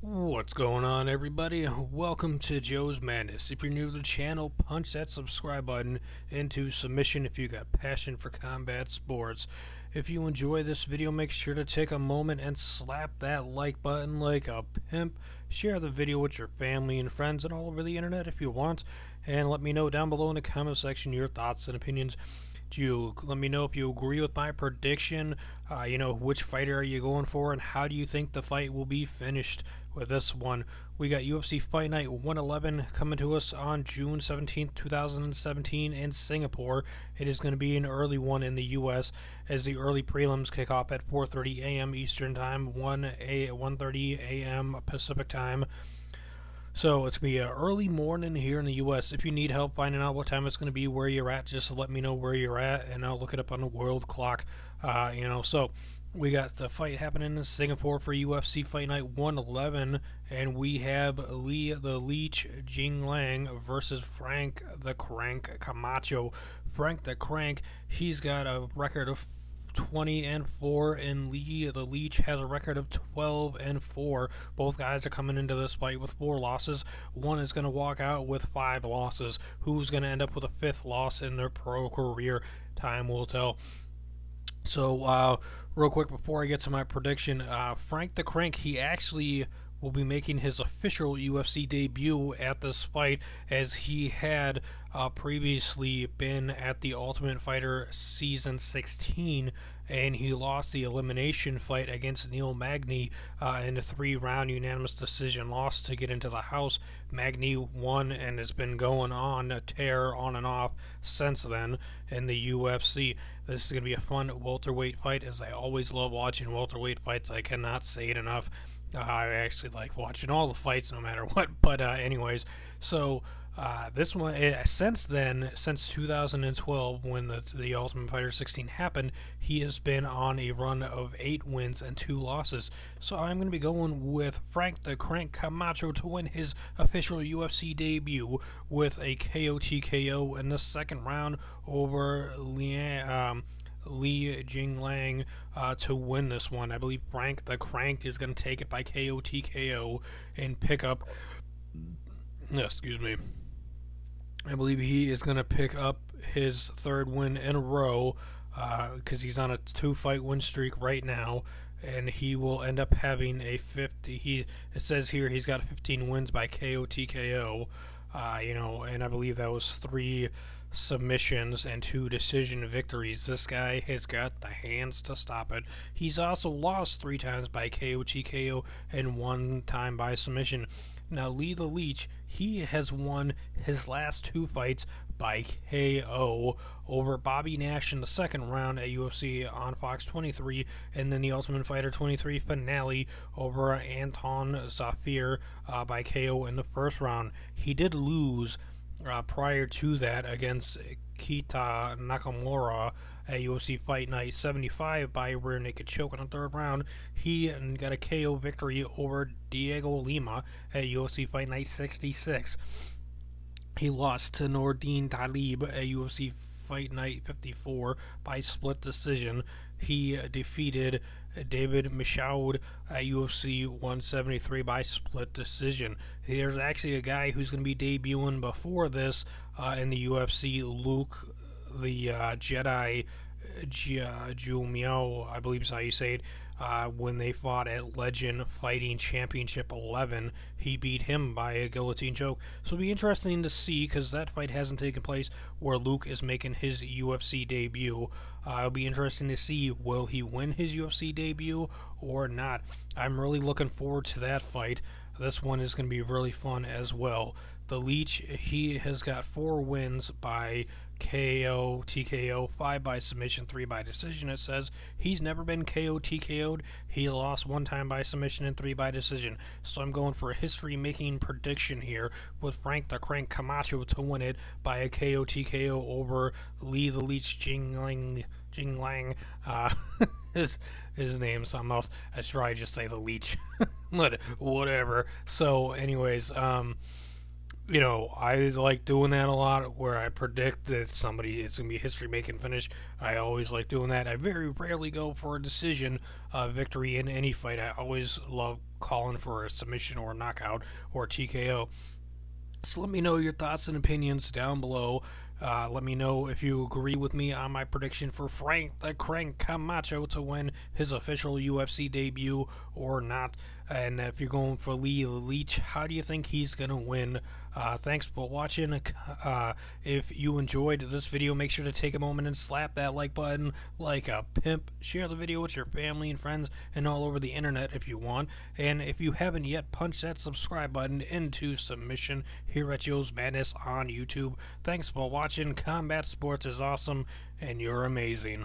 What's going on, everybody? Welcome to Joe's Madness. If you're new to the channel, punch that subscribe button into submission if you got passion for combat sports. If you enjoy this video, make sure to take a moment and slap that like button like a pimp. Share the video with your family and friends and all over the internet if you want, and let me know down below in the comment section your thoughts and opinions. Let me know if you agree with my prediction. Which fighter are you going for, and how do you think the fight will be finished with this one? We got UFC Fight Night 111 coming to us on June 17th, 2017 in Singapore. It is going to be an early one in the U.S. as the early prelims kick off at 4:30 a.m. Eastern Time, 1:30 a.m. Pacific Time. So it's going to be an early morning here in the U.S. If you need help finding out what time it's going to be, where you're at, just let me know where you're at, and I'll look it up on the world clock. So we got the fight happening in Singapore for UFC Fight Night 111, and we have Lee the Leech Jingliang versus Frank the Crank Camacho. Frank the Crank, he's got a record of 20-4, and Lee the Leech has a record of 12-4. Both guys are coming into this fight with 4 losses. One is going to walk out with 5 losses. Who's going to end up with a 5th loss in their pro career? Time will tell. So, real quick before I get to my prediction, Frank the Crank, he actually will be making his official UFC debut at this fight, as he had previously been at the Ultimate Fighter Season 16, and he lost the elimination fight against Neil Magny in a 3-round unanimous decision loss to get into the house. Magny won and has been going on a tear on and off since then in the UFC. This is going to be a fun welterweight fight, as I always love watching welterweight fights. I cannot say it enough. I actually like watching all the fights no matter what, but anyways, so this one, since 2012, when the Ultimate Fighter 16 happened, he has been on a run of 8 wins and 2 losses. So I'm going to be going with Frank the Crank Camacho to win his official UFC debut with a KO TKO in the second round over Lee Jingliang to win this one. I believe Frank the Crank is going to take it by KO TKO and pick up. Excuse me. I believe he is going to pick up his 3rd win in a row, because he's on a 2-fight win streak right now, and he will end up having a 50. It says here he's got 15 wins by KO TKO. And I believe that was 3 submissions and 2 decision victories. This guy has got the hands to stop it. He's also lost 3 times by KO TKO and 1 time by submission. Now, Lee the Leech, he has won his last 2 fights by KO over Bobby Nash in the second round at UFC on Fox 23, and then the Ultimate Fighter 23 finale over Anton Zafir by KO in the first round. He did lose prior to that against Kita Nakamura at UFC Fight Night 75 by rear naked choke in the 3rd round. He got a KO victory over Diego Lima at UFC Fight Night 66. He lost to Nordine Talib at UFC Fight Night 54 by split decision. He defeated David Michaud at UFC 173 by split decision. There's actually a guy who's going to be debuting before this in the UFC, Luke the Jedi Jumiao, I believe is how you say it. When they fought at Legend Fighting Championship 11, he beat him by a guillotine choke. So it'll be interesting to see, because that fight hasn't taken place where Luke is making his UFC debut. It'll be interesting to see, will he win his UFC debut or not. I'm really looking forward to that fight. This one is going to be really fun as well. The Leech, he has got 4 wins by KO TKO, 5 by submission, 3 by decision. It says he's never been KO TKO'd. He lost 1 time by submission and 3 by decision. So I'm going for a history-making prediction here with Frank the Crank Camacho to win it by a KO TKO over Lee the Leech Jingliang. His name's something else. I should probably just say the Leech. Whatever. So anyways, I like doing that a lot where I predict that it's going to be a history making finish. I always like doing that. I very rarely go for a decision victory in any fight. I always love calling for a submission or a knockout or a TKO. So let me know your thoughts and opinions down below. Let me know if you agree with me on my prediction for Frank the Crank Camacho to win his official UFC debut or not. And if you're going for Lee Leach, how do you think he's going to win? Thanks for watching. If you enjoyed this video, make sure to take a moment and slap that like button like a pimp. Share the video with your family and friends and all over the internet if you want. And if you haven't yet, punch that subscribe button into submission here at Joe's Madness on YouTube. Thanks for watching. Combat sports is awesome, and you're amazing.